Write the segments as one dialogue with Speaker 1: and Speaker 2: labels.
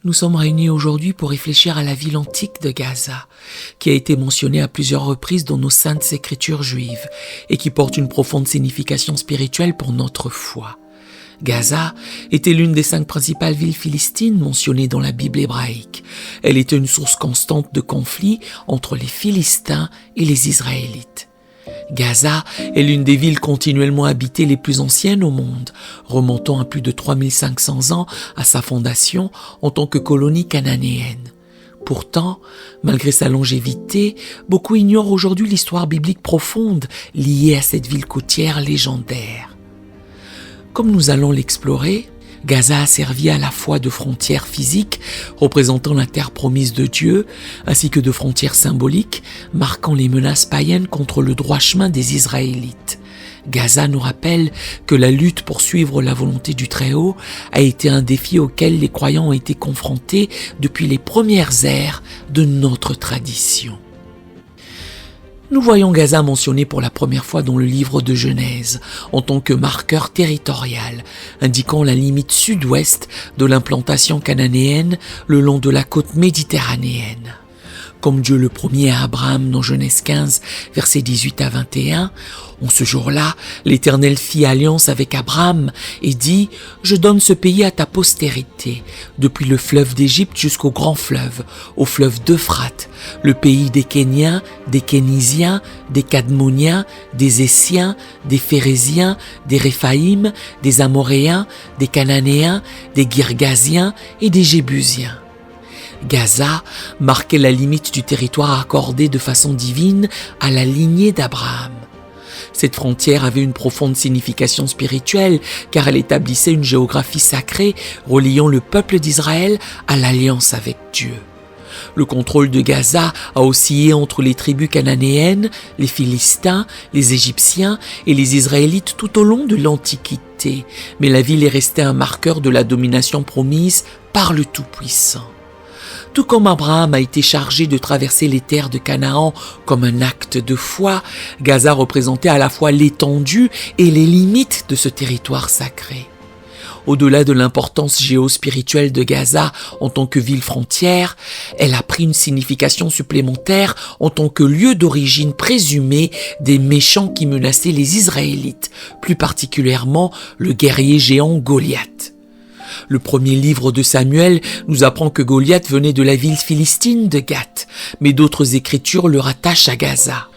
Speaker 1: Nous sommes réunis aujourd'hui pour réfléchir à la ville antique de Gaza, qui a été mentionnée à plusieurs reprises dans nos saintes écritures juives et qui porte une profonde signification spirituelle pour notre foi. Gaza était l'une des 5 principales villes philistines mentionnées dans la Bible hébraïque. Elle était une source constante de conflits entre les Philistins et les Israélites. Gaza est l'une des villes continuellement habitées les plus anciennes au monde, remontant à plus de 3500 ans à sa fondation en tant que colonie cananéenne. Pourtant, malgré sa longévité, beaucoup ignorent aujourd'hui l'histoire biblique profonde liée à cette ville côtière légendaire. Comme nous allons l'explorer, Gaza a servi à la fois de frontière physique, représentant la terre promise de Dieu, ainsi que de frontière symbolique, marquant les menaces païennes contre le droit chemin des Israélites. Gaza nous rappelle que la lutte pour suivre la volonté du Très-Haut a été un défi auquel les croyants ont été confrontés depuis les premières ères de notre tradition. Nous voyons Gaza mentionné pour la première fois dans le livre de Genèse, en tant que marqueur territorial, indiquant la limite sud-ouest de l'implantation cananéenne le long de la côte méditerranéenne. Comme Dieu le promet à Abraham dans Genèse 15, versets 18 à 21, en ce jour-là, l'Éternel fit alliance avec Abraham et dit « Je donne ce pays à ta postérité, depuis le fleuve d'Égypte jusqu'au grand fleuve, au fleuve d'Euphrate, le pays des Kéniens, des Kénisiens, des Cadmoniens, des Essiens, des Phérésiens, des Réphaïm, des Amoréens, des Cananéens, des Girgasiens et des Jébusiens. » Gaza marquait la limite du territoire accordé de façon divine à la lignée d'Abraham. Cette frontière avait une profonde signification spirituelle car elle établissait une géographie sacrée reliant le peuple d'Israël à l'alliance avec Dieu. Le contrôle de Gaza a oscillé entre les tribus cananéennes, les Philistins, les Égyptiens et les Israélites tout au long de l'Antiquité, mais la ville est restée un marqueur de la domination promise par le Tout-Puissant. Tout comme Abraham a été chargé de traverser les terres de Canaan comme un acte de foi, Gaza représentait à la fois l'étendue et les limites de ce territoire sacré. Au-delà de l'importance géospirituelle de Gaza en tant que ville frontière, elle a pris une signification supplémentaire en tant que lieu d'origine présumé des méchants qui menaçaient les Israélites, plus particulièrement le guerrier géant Goliath. Le premier livre de Samuel nous apprend que Goliath venait de la ville philistine de Gath, mais d'autres écritures le rattachent à Gaza.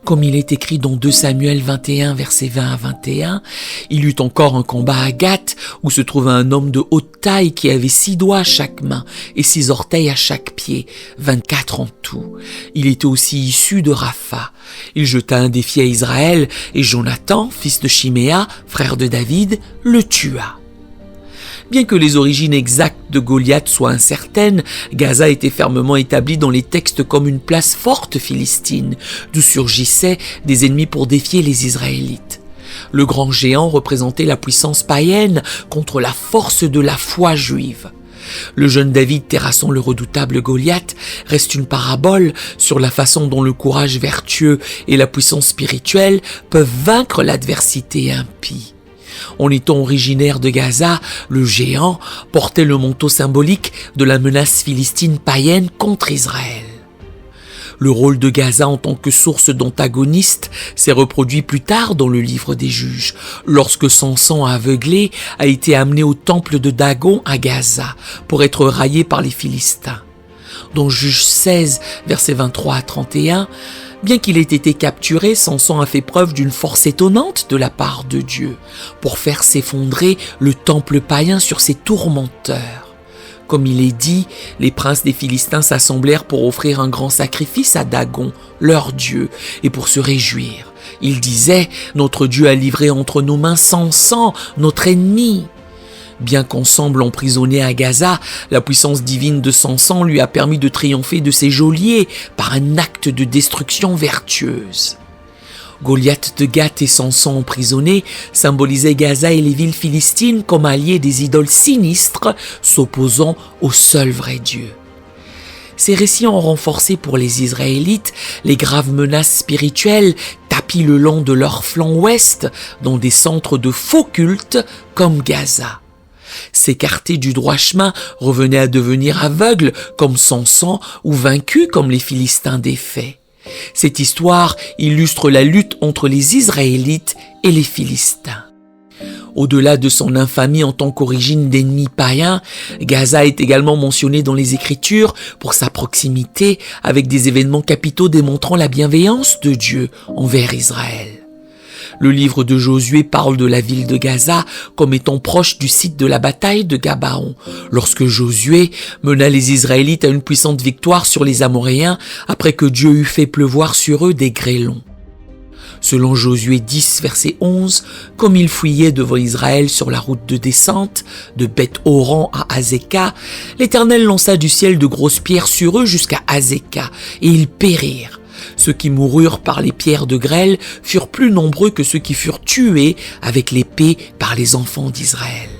Speaker 1: Comme il est écrit dans 2 Samuel 21, versets 20 à 21, il eut encore un combat à Gath, où se trouvait un homme de haute taille qui avait 6 doigts à chaque main et 6 orteils à chaque pied, 24 en tout. Il était aussi issu de Rapha. Il jeta un défi à Israël et Jonathan, fils de Chiméa, frère de David, le tua. Bien que les origines exactes de Goliath soient incertaines, Gaza était fermement établie dans les textes comme une place forte philistine, d'où surgissaient des ennemis pour défier les Israélites. Le grand géant représentait la puissance païenne contre la force de la foi juive. Le jeune David terrassant le redoutable Goliath reste une parabole sur la façon dont le courage vertueux et la puissance spirituelle peuvent vaincre l'adversité impie. En étant originaire de Gaza, le géant portait le manteau symbolique de la menace philistine païenne contre Israël. Le rôle de Gaza en tant que source d'antagoniste s'est reproduit plus tard dans le livre des Juges, lorsque Samson aveuglé a été amené au temple de Dagon à Gaza pour être raillé par les Philistins. Dans Juges 16, versets 23 à 31, bien qu'il ait été capturé, Samson a fait preuve d'une force étonnante de la part de Dieu pour faire s'effondrer le temple païen sur ses tourmenteurs. Comme il est dit, les princes des Philistins s'assemblèrent pour offrir un grand sacrifice à Dagon, leur dieu, et pour se réjouir. Ils disaient « Notre Dieu a livré entre nos mains Samson, notre ennemi ». Bien qu'ensemble emprisonné à Gaza, la puissance divine de Samson lui a permis de triompher de ses geôliers par un acte de destruction vertueuse. Goliath de Gath et Samson emprisonnés symbolisaient Gaza et les villes philistines comme alliés des idoles sinistres s'opposant au seul vrai Dieu. Ces récits ont renforcé pour les Israélites les graves menaces spirituelles tapis le long de leur flanc ouest dans des centres de faux cultes comme Gaza. s'écarter du droit chemin revenait à devenir aveugle comme Samson ou vaincu comme les Philistins défaits. Cette histoire illustre la lutte entre les Israélites et les Philistins. Au-delà de son infamie en tant qu'origine d'ennemis païens, Gaza est également mentionné dans les Écritures pour sa proximité avec des événements capitaux démontrant la bienveillance de Dieu envers Israël. Le livre de Josué parle de la ville de Gaza comme étant proche du site de la bataille de Gabaon, lorsque Josué mena les Israélites à une puissante victoire sur les Amoréens après que Dieu eut fait pleuvoir sur eux des grêlons. Selon Josué 10, verset 11, comme ils fuyaient devant Israël sur la route de descente, de Beth-Horon à Azéka, l'Éternel lança du ciel de grosses pierres sur eux jusqu'à Azéka, et ils périrent. Ceux qui moururent par les pierres de grêle furent plus nombreux que ceux qui furent tués avec l'épée par les enfants d'Israël.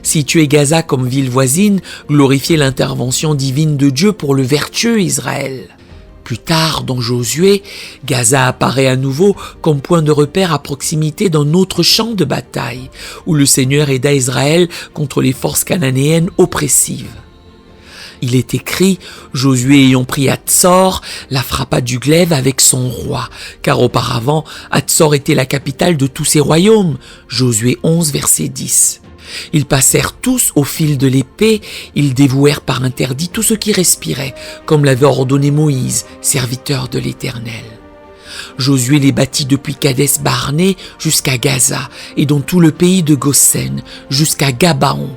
Speaker 1: Situer Gaza comme ville voisine glorifiait l'intervention divine de Dieu pour le vertueux Israël. Plus tard, dans Josué, Gaza apparaît à nouveau comme point de repère à proximité d'un autre champ de bataille, où le Seigneur aida Israël contre les forces cananéennes oppressives. Il est écrit, Josué ayant pris Hatzor, la frappa du glaive avec son roi, car auparavant, Hatzor était la capitale de tous ses royaumes. Josué 11, verset 10. Ils passèrent tous au fil de l'épée, ils dévouèrent par interdit tout ce qui respirait, comme l'avait ordonné Moïse, serviteur de l'Éternel. Josué les bâtit depuis Kadès Barné jusqu'à Gaza, et dans tout le pays de Goshen, jusqu'à Gabaon.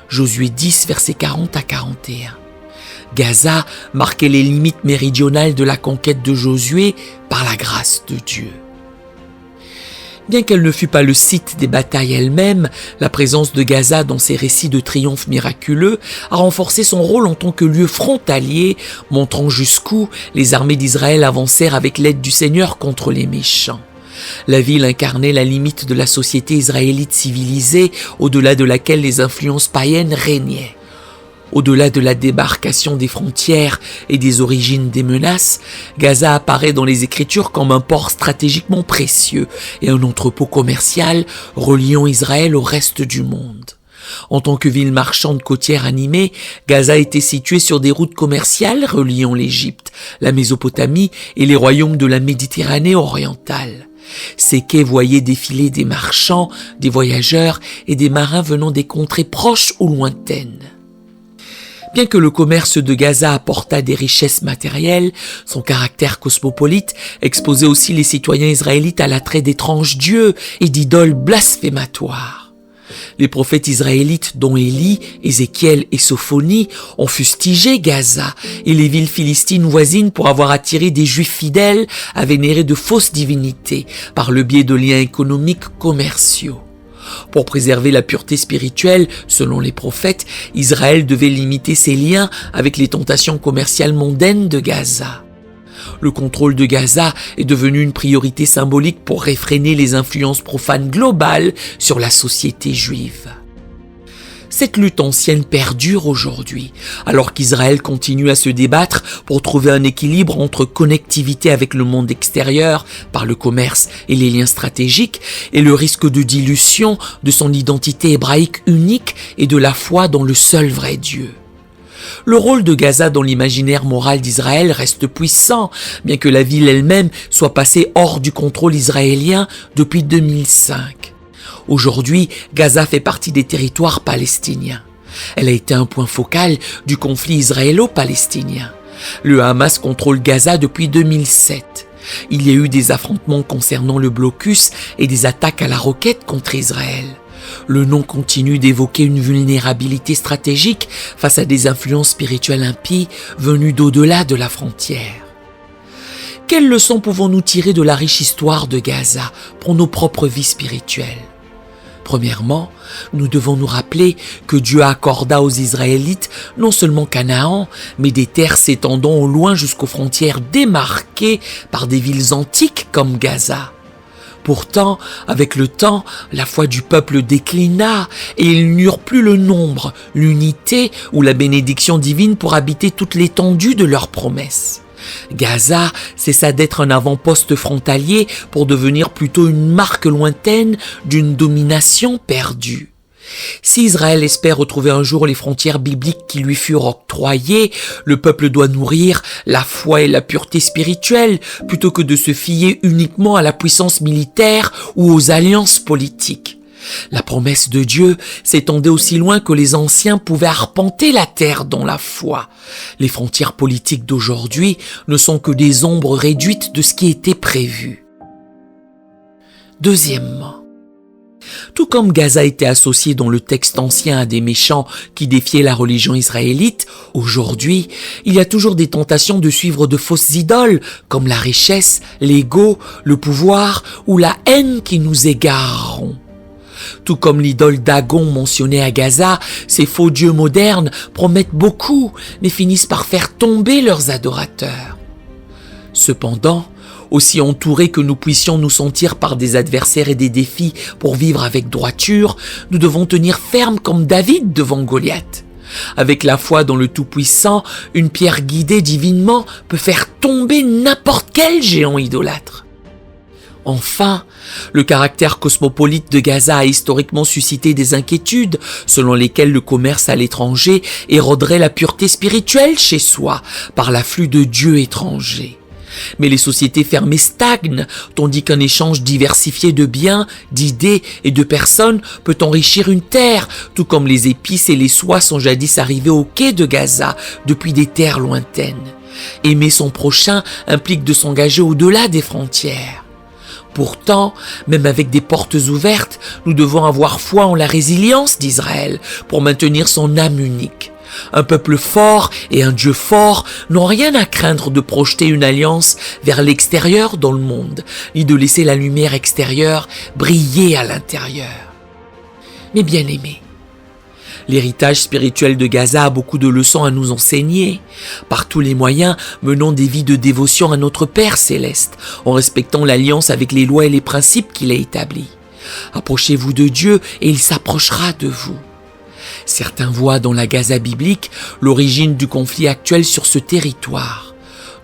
Speaker 1: Josué 10, versets 40 à 41. Gaza marquait les limites méridionales de la conquête de Josué par la grâce de Dieu. Bien qu'elle ne fût pas le site des batailles elles-mêmes, la présence de Gaza dans ses récits de triomphes miraculeux a renforcé son rôle en tant que lieu frontalier, montrant jusqu'où les armées d'Israël avancèrent avec l'aide du Seigneur contre les méchants. La ville incarnait la limite de la société israélite civilisée, au-delà de laquelle les influences païennes régnaient. Au-delà de la débarcation des frontières et des origines des menaces, Gaza apparaît dans les Écritures comme un port stratégiquement précieux et un entrepôt commercial reliant Israël au reste du monde. En tant que ville marchande côtière animée, Gaza était située sur des routes commerciales reliant l'Égypte, la Mésopotamie et les royaumes de la Méditerranée orientale. Ces quais voyaient défiler des marchands, des voyageurs et des marins venant des contrées proches ou lointaines. Bien que le commerce de Gaza apportât des richesses matérielles, son caractère cosmopolite exposait aussi les citoyens israélites à l'attrait d'étranges dieux et d'idoles blasphématoires. Les prophètes israélites, dont Élie, Ézéchiel et Sophonie, ont fustigé Gaza et les villes philistines voisines pour avoir attiré des juifs fidèles à vénérer de fausses divinités par le biais de liens économiques commerciaux. Pour préserver la pureté spirituelle, selon les prophètes, Israël devait limiter ses liens avec les tentations commerciales mondaines de Gaza. Le contrôle de Gaza est devenu une priorité symbolique pour réfréner les influences profanes globales sur la société juive. Cette lutte ancienne perdure aujourd'hui, alors qu'Israël continue à se débattre pour trouver un équilibre entre connectivité avec le monde extérieur par le commerce et les liens stratégiques et le risque de dilution de son identité hébraïque unique et de la foi dans le seul vrai Dieu. Le rôle de Gaza dans l'imaginaire moral d'Israël reste puissant, bien que la ville elle-même soit passée hors du contrôle israélien depuis 2005. Aujourd'hui, Gaza fait partie des territoires palestiniens. Elle a été un point focal du conflit israélo-palestinien. Le Hamas contrôle Gaza depuis 2007. Il y a eu des affrontements concernant le blocus et des attaques à la roquette contre Israël. Le nom continue d'évoquer une vulnérabilité stratégique face à des influences spirituelles impies venues d'au-delà de la frontière. Quelles leçons pouvons-nous tirer de la riche histoire de Gaza pour nos propres vies spirituelles ? Premièrement, nous devons nous rappeler que Dieu accorda aux Israélites non seulement Canaan, mais des terres s'étendant au loin jusqu'aux frontières démarquées par des villes antiques comme Gaza. Pourtant, avec le temps, la foi du peuple déclina et ils n'eurent plus le nombre, l'unité ou la bénédiction divine pour habiter toute l'étendue de leurs promesses. Gaza cessa d'être un avant-poste frontalier pour devenir plutôt une marque lointaine d'une domination perdue. Si Israël espère retrouver un jour les frontières bibliques qui lui furent octroyées, le peuple doit nourrir la foi et la pureté spirituelle plutôt que de se fier uniquement à la puissance militaire ou aux alliances politiques. La promesse de Dieu s'étendait aussi loin que les anciens pouvaient arpenter la terre dans la foi. Les frontières politiques d'aujourd'hui ne sont que des ombres réduites de ce qui était prévu. Deuxièmement, tout comme Gaza était associé dans le texte ancien à des méchants qui défiaient la religion israélite, aujourd'hui, il y a toujours des tentations de suivre de fausses idoles, comme la richesse, l'ego, le pouvoir ou la haine qui nous égareront. Tout comme l'idole Dagon mentionnée à Gaza, ces faux dieux modernes promettent beaucoup, mais finissent par faire tomber leurs adorateurs. Cependant, aussi entourés que nous puissions nous sentir par des adversaires et des défis pour vivre avec droiture, nous devons tenir ferme comme David devant Goliath. Avec la foi dans le Tout-Puissant, une pierre guidée divinement peut faire tomber n'importe quel géant idolâtre. Enfin, le caractère cosmopolite de Gaza a historiquement suscité des inquiétudes, selon lesquelles le commerce à l'étranger éroderait la pureté spirituelle chez soi par l'afflux de dieux étrangers. Mais les sociétés fermées stagnent, tandis qu'un échange diversifié de biens, d'idées et de personnes peut enrichir une terre, tout comme les épices et les soies sont jadis arrivés au quai de Gaza depuis des terres lointaines. Aimer son prochain implique de s'engager au-delà des frontières. Pourtant, même avec des portes ouvertes, nous devons avoir foi en la résilience d'Israël pour maintenir son âme unique. Un peuple fort et un Dieu fort n'ont rien à craindre de projeter une alliance vers l'extérieur dans le monde, ni de laisser la lumière extérieure briller à l'intérieur. Mais bien aimés, l'héritage spirituel de Gaza a beaucoup de leçons à nous enseigner. Par tous les moyens, menons des vies de dévotion à notre Père céleste, en respectant l'alliance avec les lois et les principes qu'il a établis. Approchez-vous de Dieu et il s'approchera de vous. Certains voient dans la Gaza biblique l'origine du conflit actuel sur ce territoire.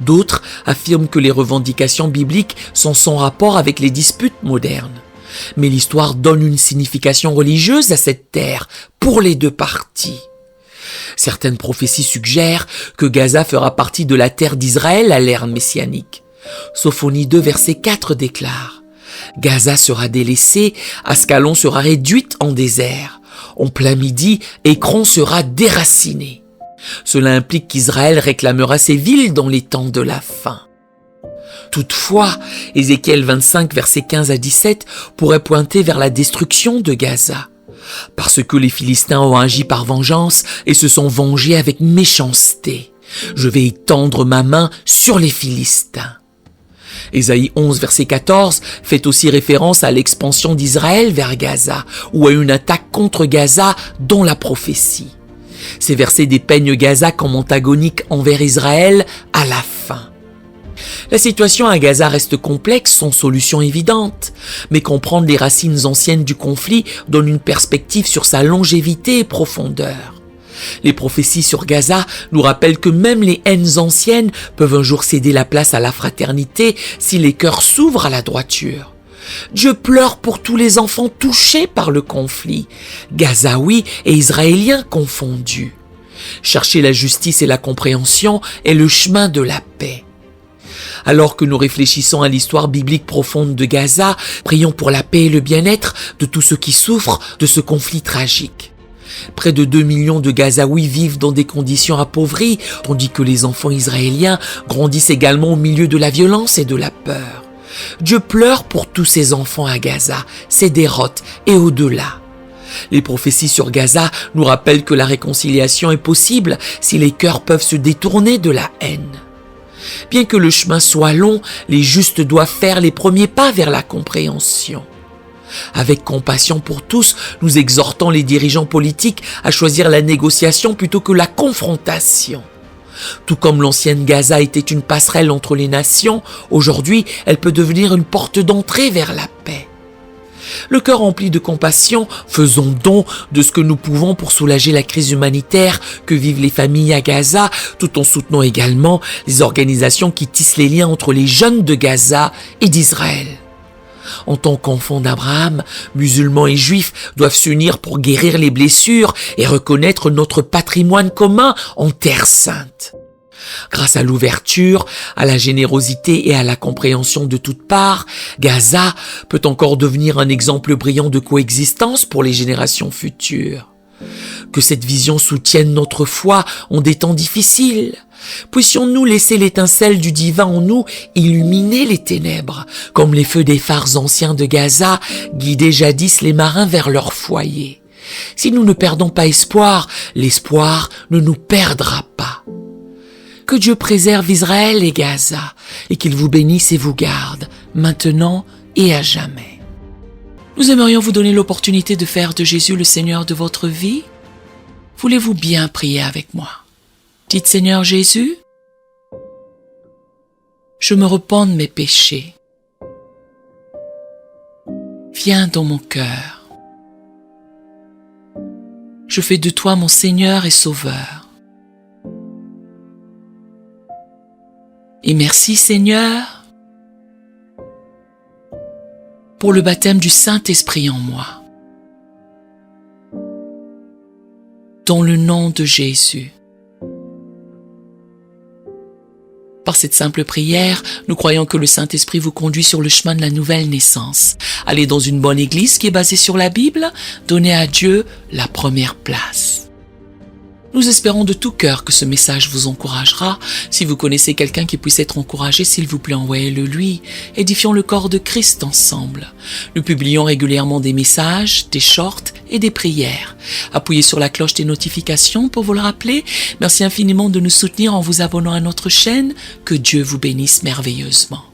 Speaker 1: D'autres affirment que les revendications bibliques sont sans rapport avec les disputes modernes. Mais l'histoire donne une signification religieuse à cette terre pour les deux parties. Certaines prophéties suggèrent que Gaza fera partie de la terre d'Israël à l'ère messianique. Sophonie 2, verset 4 déclare « Gaza sera délaissée, Ascalon sera réduite en désert. En plein midi, Écron sera déraciné. » Cela implique qu'Israël réclamera ses villes dans les temps de la fin. Toutefois, Ézéchiel 25, versets 15 à 17 pourrait pointer vers la destruction de Gaza. Parce que les Philistins ont agi par vengeance et se sont vengés avec méchanceté. Je vais étendre ma main sur les Philistins. Ésaïe 11, verset 14 fait aussi référence à l'expansion d'Israël vers Gaza ou à une attaque contre Gaza dans la prophétie. Ces versets dépeignent Gaza comme antagonique envers Israël à la fin. La situation à Gaza reste complexe sans solution évidente, mais comprendre les racines anciennes du conflit donne une perspective sur sa longévité et profondeur. Les prophéties sur Gaza nous rappellent que même les haines anciennes peuvent un jour céder la place à la fraternité si les cœurs s'ouvrent à la droiture. Dieu pleure pour tous les enfants touchés par le conflit, Gazaouis et Israéliens confondus. Chercher la justice et la compréhension est le chemin de la paix. Alors que nous réfléchissons à l'histoire biblique profonde de Gaza, prions pour la paix et le bien-être de tous ceux qui souffrent de ce conflit tragique. Près de 2 millions de Gazaouis vivent dans des conditions appauvries, tandis que les enfants israéliens grandissent également au milieu de la violence et de la peur. Dieu pleure pour tous ces enfants à Gaza, Sderot et au-delà. Les prophéties sur Gaza nous rappellent que la réconciliation est possible si les cœurs peuvent se détourner de la haine. Bien que le chemin soit long, les justes doivent faire les premiers pas vers la compréhension. Avec compassion pour tous, nous exhortons les dirigeants politiques à choisir la négociation plutôt que la confrontation. Tout comme l'ancienne Gaza était une passerelle entre les nations, aujourd'hui, elle peut devenir une porte d'entrée vers la paix. Le cœur rempli de compassion, faisons don de ce que nous pouvons pour soulager la crise humanitaire que vivent les familles à Gaza, tout en soutenant également les organisations qui tissent les liens entre les jeunes de Gaza et d'Israël. En tant qu'enfants d'Abraham, musulmans et juifs doivent s'unir pour guérir les blessures et reconnaître notre patrimoine commun en Terre Sainte. Grâce à l'ouverture, à la générosité et à la compréhension de toutes parts, Gaza peut encore devenir un exemple brillant de coexistence pour les générations futures. Que cette vision soutienne notre foi en des temps difficiles. Puissions-nous laisser l'étincelle du divin en nous illuminer les ténèbres, comme les feux des phares anciens de Gaza guidaient jadis les marins vers leur foyer. Si nous ne perdons pas espoir, l'espoir ne nous perdra pas. Que Dieu préserve Israël et Gaza, et qu'il vous bénisse et vous garde, maintenant et à jamais. Nous aimerions vous donner l'opportunité de faire de Jésus le Seigneur de votre vie. Voulez-vous bien prier avec moi? Dites Seigneur Jésus, je me repens de mes péchés. Viens dans mon cœur. Je fais de toi mon Seigneur et Sauveur. Et merci Seigneur pour le baptême du Saint-Esprit en moi. Dans le nom de Jésus. Par cette simple prière, nous croyons que le Saint-Esprit vous conduit sur le chemin de la nouvelle naissance. Allez dans une bonne église qui est basée sur la Bible, donnez à Dieu la première place. Nous espérons de tout cœur que ce message vous encouragera. Si vous connaissez quelqu'un qui puisse être encouragé, s'il vous plaît, envoyez-le lui. Édifions le corps de Christ ensemble. Nous publions régulièrement des messages, des shorts et des prières. Appuyez sur la cloche des notifications pour vous le rappeler. Merci infiniment de nous soutenir en vous abonnant à notre chaîne. Que Dieu vous bénisse merveilleusement.